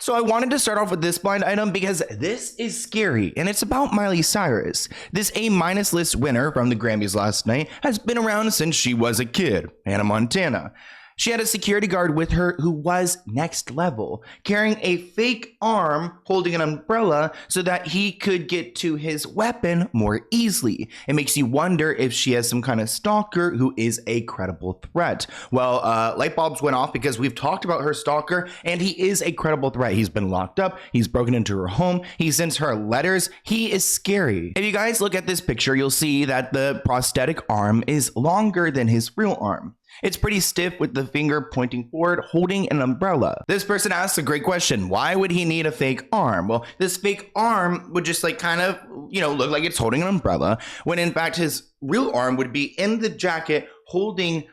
So I wanted to start off with this blind item because this is scary, and it's about Miley Cyrus. This A- list winner from the Grammys last night has been around since she was a kid, Hannah Montana. She had a security guard with her who was next level, carrying a fake arm holding an umbrella so that he could get to his weapon more easily. It makes you wonder if she has some kind of stalker who is a credible threat. Well, light bulbs went off because we've talked about her stalker, and he is a credible threat. He's been locked up. He's broken into her home. He sends her letters. He is scary. If you guys look at this picture, you'll see that the prosthetic arm is longer than his real arm. It's pretty stiff with the finger pointing forward, holding an umbrella. This person asks a great question. Why would he need a fake arm? Well, this fake arm would just like kind of, look like it's holding an umbrella, when in fact his real arm would be in the jacket holding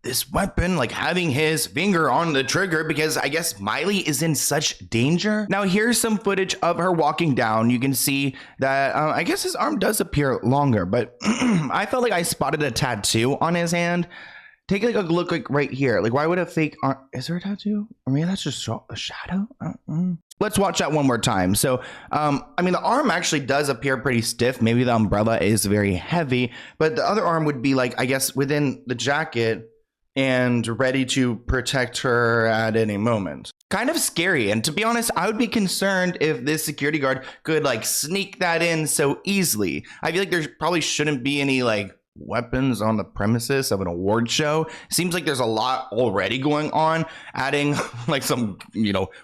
this weapon, like having his finger on the trigger, because I guess Miley is in such danger. Now here's some footage of her walking down. You can see that I guess his arm does appear longer, but I felt like I spotted a tattoo on his hand. Take like a look like right here. Like, why would a fake arm? Is there a tattoo? Or maybe that's just a shadow. Let's watch that one more time. So, the arm actually does appear pretty stiff. Maybe the umbrella is very heavy, but the other arm would be like, I guess, within the jacket and ready to protect her at any moment. Kind of scary. And to be honest, I would be concerned if this security guard could like sneak that in so easily. I feel like there probably shouldn't be any like weapons on the premises of an award show. Seems like there's a lot already going on. Adding like some,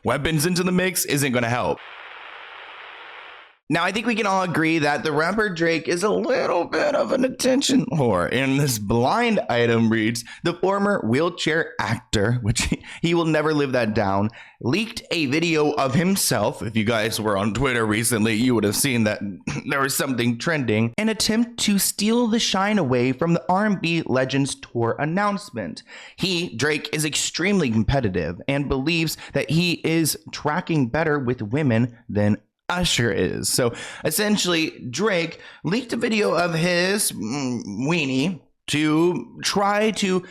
weapons into the mix isn't going to help. Now, I think we can all agree that the rapper Drake is a little bit of an attention whore. And this blind item reads, the former wheelchair actor, which he will never live that down, leaked a video of himself. If you guys were on Twitter recently, you would have seen that there was something trending. An attempt to steal the shine away from the R&B Legends tour announcement. Drake, is extremely competitive and believes that he is tracking better with women than Usher is. So essentially, Drake leaked a video of his weenie to try to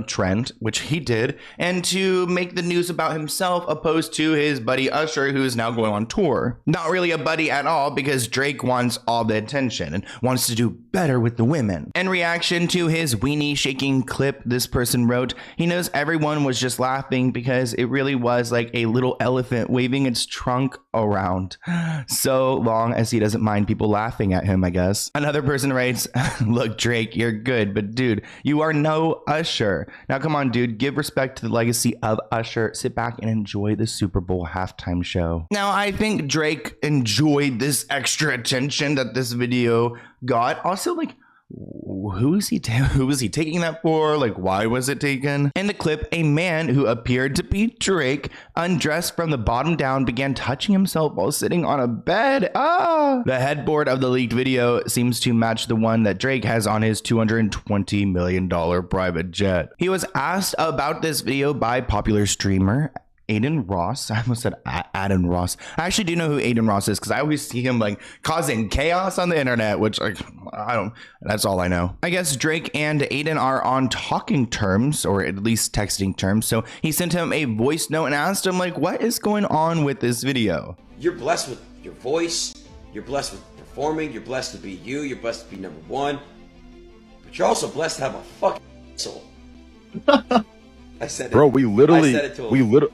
trend, which he did, and to make the news about himself opposed to his buddy Usher, who is now going on tour. Not really a buddy at all, because Drake wants all the attention and wants to do better with the women. In reaction to his weenie shaking clip, this person wrote, he knows everyone was just laughing because it really was like a little elephant waving its trunk around, so long as he doesn't mind people laughing at him, I guess. Another person writes, look, Drake, you're good, but dude, you are no Usher. Now, come on, dude, give respect to the legacy of Usher. Sit back and enjoy the Super Bowl halftime show. Now, I think Drake enjoyed this extra attention that this video got. Also, like, who is he taking that for? Like, why was it taken? In the clip, a man who appeared to be Drake, undressed from the bottom down, began touching himself while sitting on a bed. The headboard of the leaked video seems to match the one that Drake has on his $220 million private jet. He was asked about this video by popular streamer Aiden Ross. I almost said Adam Ross. I actually do know who Aiden Ross is because I always see him like causing chaos on the internet, which that's all I know. I guess Drake and Aiden are on talking terms, or at least texting terms. So he sent him a voice note and asked him like, what is going on with this video? You're blessed with your voice. You're blessed with performing. You're blessed to be you. You're blessed to be number one. But you're also blessed to have a fucking soul. I said Bro, it. we literally, I said it to him.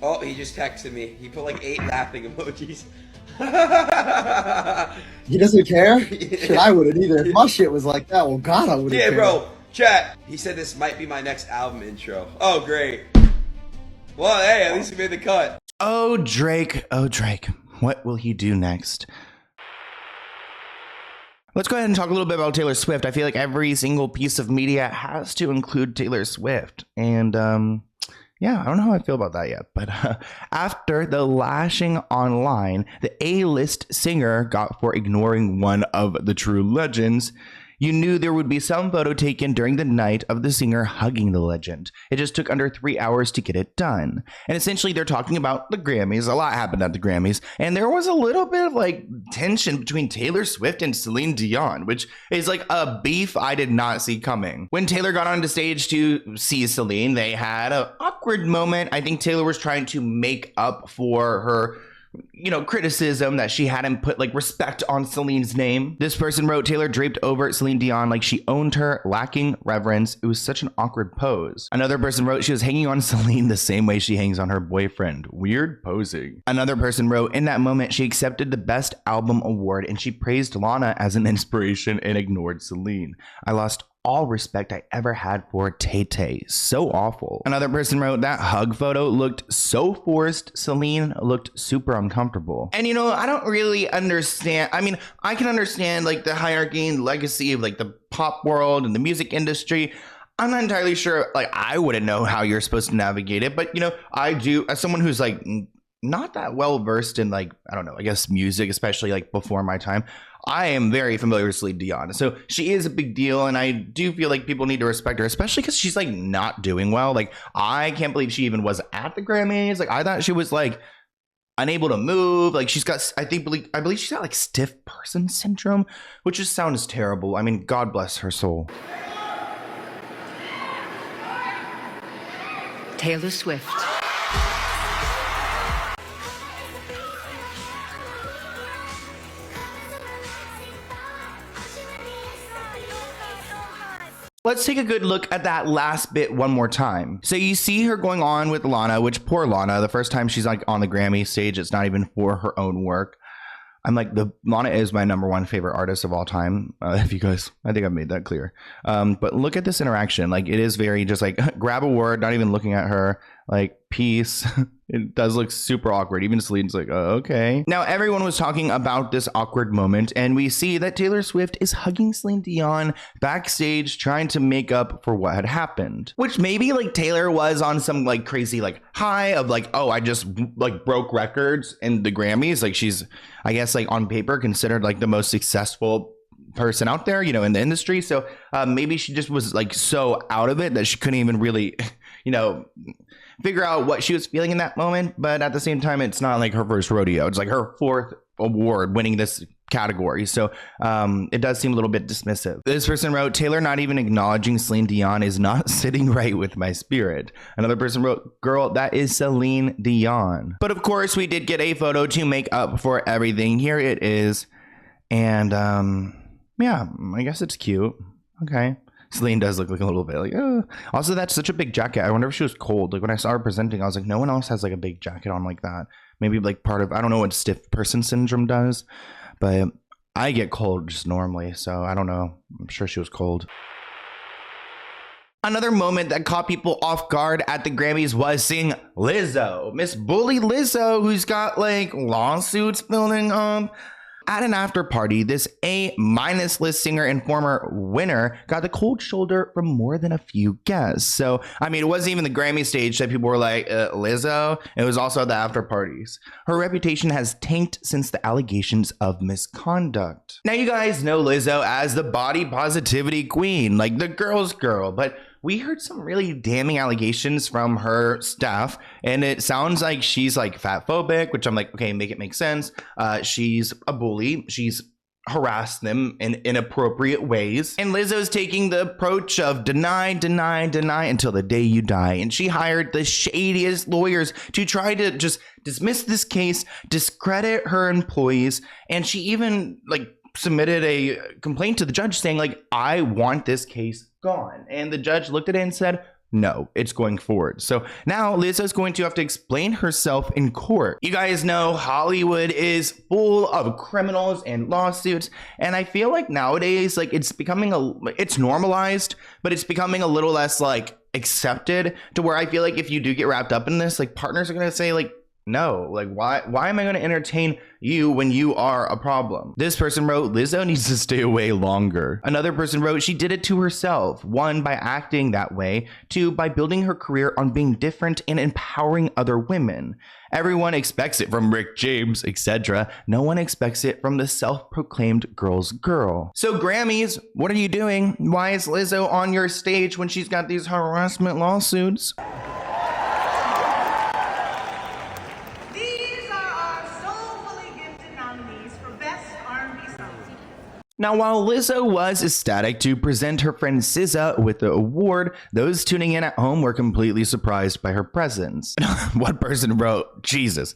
Oh, he just texted me. He put like 8 laughing emojis. He doesn't care? Yeah. Shit, I wouldn't either. If my shit was like that, well, God, I wouldn't care. Yeah, bro. Chat. He said this might be my next album intro. Oh, great. Well, hey, at least he made the cut. Oh, Drake. Oh, Drake. What will he do next? Let's go ahead and talk a little bit about Taylor Swift. I feel like every single piece of media has to include Taylor Swift. And, yeah, I don't know how I feel about that yet, but after the lashing online the A-list singer got for ignoring one of the true legends, You knew there would be some photo taken during the night of the singer hugging the legend. It just took under 3 hours to get it done. And essentially they're talking about the Grammys. A lot happened at the Grammys. And there was a little bit of like tension between Taylor Swift and Celine Dion, which is like a beef I did not see coming. When Taylor got onto stage to see Celine, they had an awkward moment. I think Taylor was trying to make up for her criticism that she hadn't put like respect on Celine's name. This person wrote, Taylor draped over Celine Dion like she owned her, lacking reverence. It was such an awkward pose. Another person wrote, she was hanging on Celine the same way she hangs on her boyfriend. Weird posing. Another person wrote, in that moment, she accepted the Best Album award and she praised Lana as an inspiration and ignored Celine. I lost all respect I ever had for Tay-Tay. So awful. Another person wrote, that hug photo looked so forced. Celine looked super uncomfortable. And I don't really understand. I mean, I can understand like the hierarchy and legacy of like the pop world and the music industry. I'm not entirely sure, like I wouldn't know how you're supposed to navigate it, but I do, as someone who's like not that well versed in like, I don't know, I guess music, especially like before my time, I am very familiar with Celine Dion. So she is a big deal. And I do feel like people need to respect her, especially because she's like not doing well. Like, I can't believe she even was at the Grammys. Like, I thought she was like unable to move. Like, she's got, I believe she's got like stiff person syndrome, which just sounds terrible. I mean, God bless her soul. Taylor Swift. Let's take a good look at that last bit one more time. So you see her going on with Lana, which poor Lana, the first time she's like on the Grammy stage, it's not even for her own work. I'm like, Lana is my #1 favorite artist of all time. If you guys, I think I've made that clear. But look at this interaction. Like, it is very just like grab a word, not even looking at her, like peace. It does look super awkward. Even Celine's like, okay. Now, everyone was talking about this awkward moment, and we see that Taylor Swift is hugging Celine Dion backstage, trying to make up for what had happened. Which maybe like Taylor was on some like crazy like high of like, oh, I just like broke records in the Grammys. Like, she's, I guess, like on paper considered like the most successful person out there, in the industry. So maybe she just was like so out of it that she couldn't even really, figure out what she was feeling in that moment. But at the same time, it's not like her first rodeo. It's like her 4th award winning this category. So it does seem a little bit dismissive. This person wrote, Taylor not even acknowledging Celine Dion is not sitting right with my spirit. Another person wrote, girl, that is Celine Dion. But of course, we did get a photo to make up for everything. Here it is. And yeah, I guess it's cute. Okay. Celine does look like a little bit like, oh. Also, that's such a big jacket. I wonder if she was cold. Like, when I saw her presenting, I was like, no one else has like a big jacket on like that. Maybe like part of, I don't know what stiff person syndrome does, but I get cold just normally. So I don't know. I'm sure she was cold. Another moment that caught people off guard at the Grammys was seeing Lizzo, Miss Bully Lizzo, who's got like lawsuits building up. At an after party, this A- list singer and former winner got the cold shoulder from more than a few guests. So, I mean, it wasn't even the Grammy stage that people were like, Lizzo. It was also the after parties. Her reputation has tanked since the allegations of misconduct. Now, you guys know Lizzo as the body positivity queen, like the girl's girl, but we heard some really damning allegations from her staff, and it sounds like she's like fat phobic, which I'm like, okay, make it make sense. She's a bully. She's harassed them in inappropriate ways. And Lizzo's taking the approach of deny, deny, deny until the day you die. And she hired the shadiest lawyers to try to just dismiss this case, discredit her employees. And she even like submitted a complaint to the judge saying like, I want this case gone. And the judge looked at it and said, no, it's going forward. So now Lizzo's going to have to explain herself in court. You guys know Hollywood is full of criminals and lawsuits. And I feel like nowadays, like it's normalized, but it's becoming a little less like accepted to where I feel like if you do get wrapped up in this, like partners are going to say like, no, like why am I going to entertain you when you are a problem? This person wrote, Lizzo needs to stay away longer. Another person wrote, she did it to herself. 1, by acting that way. 2, by building her career on being different and empowering other women. Everyone expects it from Rick James, etc. No one expects it from the self-proclaimed girl's girl. So Grammys, what are you doing? Why is Lizzo on your stage when she's got these harassment lawsuits? Now, while Lizzo was ecstatic to present her friend SZA with the award, those tuning in at home were completely surprised by her presence. One person wrote, Jesus.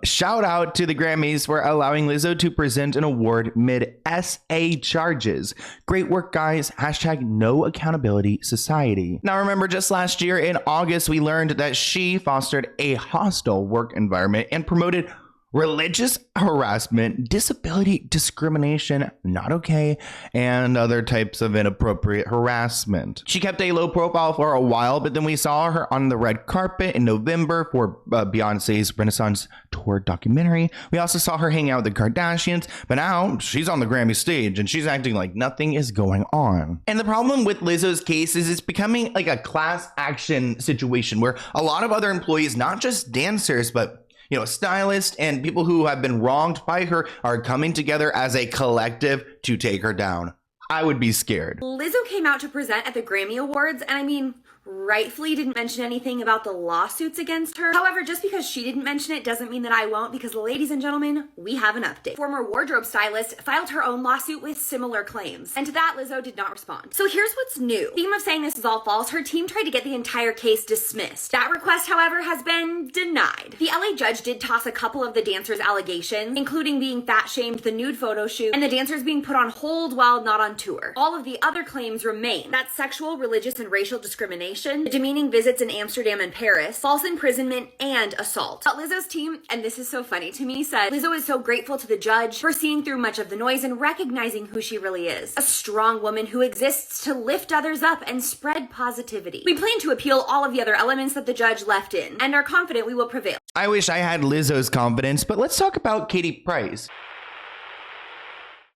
Shout out to the Grammys for allowing Lizzo to present an award mid SA charges. Great work, guys. Hashtag no accountability society. Now, remember, just last year in August, we learned that she fostered a hostile work environment and promoted religious harassment, disability discrimination, not okay, and other types of inappropriate harassment. She kept a low profile for a while, but then we saw her on the red carpet in November for Beyonce's Renaissance Tour documentary. We also saw her hang out with the Kardashians, but now she's on the Grammy stage and she's acting like nothing is going on. And the problem with Lizzo's case is it's becoming like a class action situation where a lot of other employees, not just dancers, but stylists and people who have been wronged by her are coming together as a collective to take her down. I would be scared. Lizzo came out to present at the Grammy Awards, and I mean, rightfully didn't mention anything about the lawsuits against her. However, just because she didn't mention it doesn't mean that I won't, because ladies and gentlemen, we have an update. Former wardrobe stylist filed her own lawsuit with similar claims, and to that Lizzo did not respond. So here's what's new. Theme of saying this is all false, her team tried to get the entire case dismissed. That request, however, has been denied. The LA judge did toss a couple of the dancers' allegations, including being fat-shamed, the nude photo shoot, and the dancers being put on hold while not on tour. All of the other claims remain. That's sexual, religious, and racial discrimination, demeaning visits in Amsterdam and Paris, false imprisonment, and assault. But Lizzo's team, and this is so funny to me, said Lizzo is so grateful to the judge for seeing through much of the noise and recognizing who she really is. A strong woman who exists to lift others up and spread positivity. We plan to appeal all of the other elements that the judge left in, and are confident we will prevail. I wish I had Lizzo's confidence, but let's talk about Katie Price.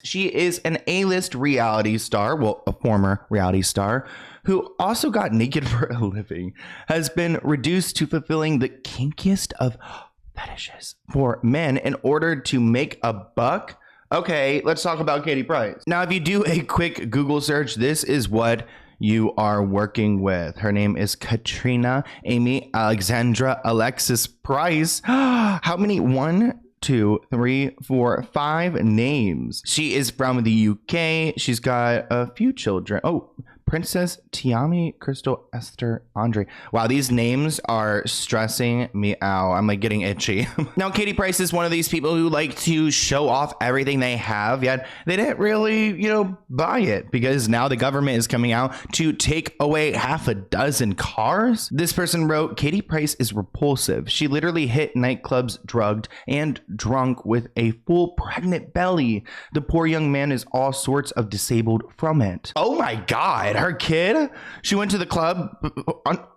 She is an A-list reality star, well, a former reality star, who also got naked for a living, has been reduced to fulfilling the kinkiest of fetishes for men in order to make a buck. Okay, let's talk about Katie Price. Now, if you do a quick Google search, this is what you are working with. Her name is Katrina Amy Alexandra Alexis Price. How many? 1, 2, 3, 4, 5 names. She is from the UK. She's got a few children. Oh, Princess Tiami, Crystal, Esther, Andre. Wow, these names are stressing me out. I'm like getting itchy. Now, Katie Price is one of these people who like to show off everything they have, yet they didn't really, buy it because now the government is coming out to take away half a dozen cars. This person wrote, Katie Price is repulsive. She literally hit nightclubs drugged and drunk with a full pregnant belly. The poor young man is all sorts of disabled from it. Oh my God. Her kid, she went to the club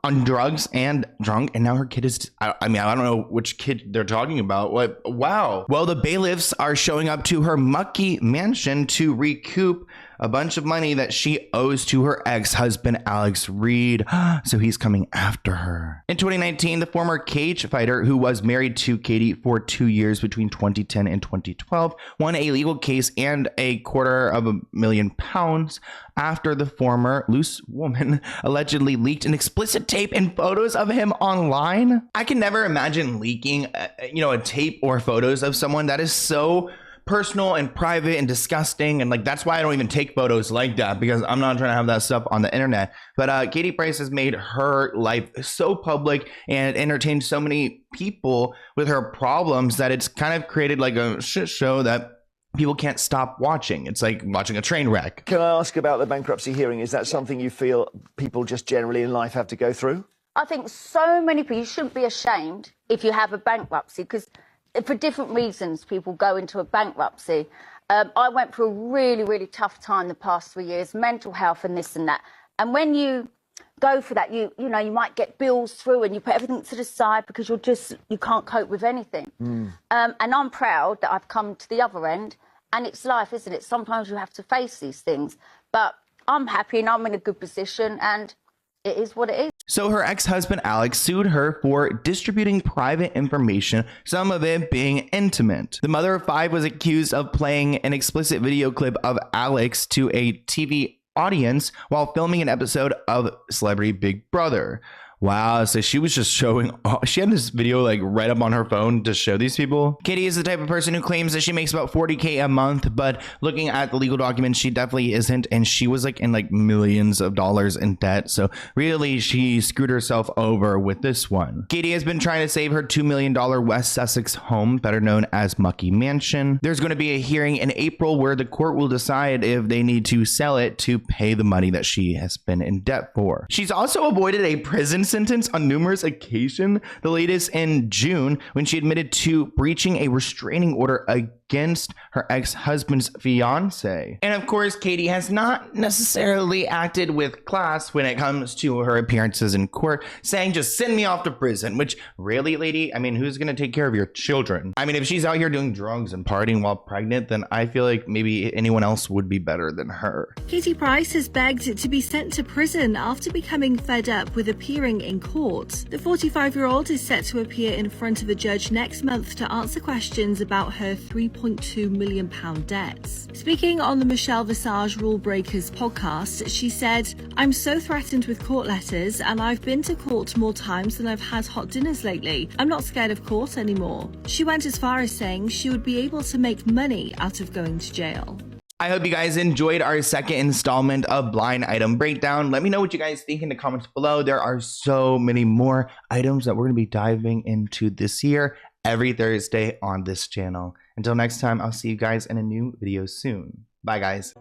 on drugs and drunk, and now her kid is, I don't know which kid they're talking about. What? Wow. Well, the bailiffs are showing up to her mucky mansion to recoup a bunch of money that she owes to her ex-husband, Alex Reed. So he's coming after her. In 2019, the former cage fighter who was married to Katie for 2 years between 2010 and 2012 won a legal case and £250,000 after the former loose woman allegedly leaked an explicit tape and photos of him online. I can never imagine leaking, a tape or photos of someone that is so personal and private and disgusting, and like that's why I don't even take photos like that, because I'm not trying to have that stuff on the internet. But Katie Price has made her life so public and entertained so many people with her problems that it's kind of created like a shit show that people can't stop watching. It's like watching a train wreck. Can I ask about the bankruptcy hearing? Is that something you feel people just generally in life have to go through? I think so many people, you shouldn't be ashamed if you have a bankruptcy, because for different reasons, people go into a bankruptcy. I went through a really, really tough time the past 3 years, mental health and this and that. And when you go for that. You know, you might get bills through and you put everything to the side because you can't cope with anything. And I'm proud that I've come to the other end, and it's life, isn't it? Sometimes you have to face these things, but I'm happy and I'm in a good position, and it is what it is. So her ex-husband Alex sued her for distributing private information, some of it being intimate. The mother of 5 was accused of playing an explicit video clip of Alex to a TV audience while filming an episode of Celebrity Big Brother. Wow, so she was just showing, she had this video like right up on her phone to show these people. Katie is the type of person who claims that she makes about $40K a month, but looking at the legal documents, she definitely isn't. And she was like in like millions of dollars in debt. So really, she screwed herself over with this one. Katie has been trying to save her $2 million West Sussex home, better known as Mucky Mansion. There's going to be a hearing in April where the court will decide if they need to sell it to pay the money that she has been in debt for. She's also avoided a prison sentence on numerous occasions, the latest in June when she admitted to breaching a restraining order against her ex-husband's fiance. And of course, Katie has not necessarily acted with class when it comes to her appearances in court, saying just send me off to prison, which really, lady, I mean, who's going to take care of your children? I mean, if she's out here doing drugs and partying while pregnant, then I feel like maybe anyone else would be better than her. Katie Price has begged to be sent to prison after becoming fed up with appearing in court. The 45-year-old is set to appear in front of a judge next month to answer questions about her £3.2 million debts. Speaking on the Michelle Visage Rule Breakers podcast, she said, "I'm so threatened with court letters, and I've been to court more times than I've had hot dinners lately. I'm not scared of court anymore." She went as far as saying she would be able to make money out of going to jail. I hope you guys enjoyed our second installment of Blind Item Breakdown. Let me know what you guys think in the comments below. There are so many more items that we're going to be diving into this year every Thursday on this channel. Until next time, I'll see you guys in a new video soon. Bye, guys.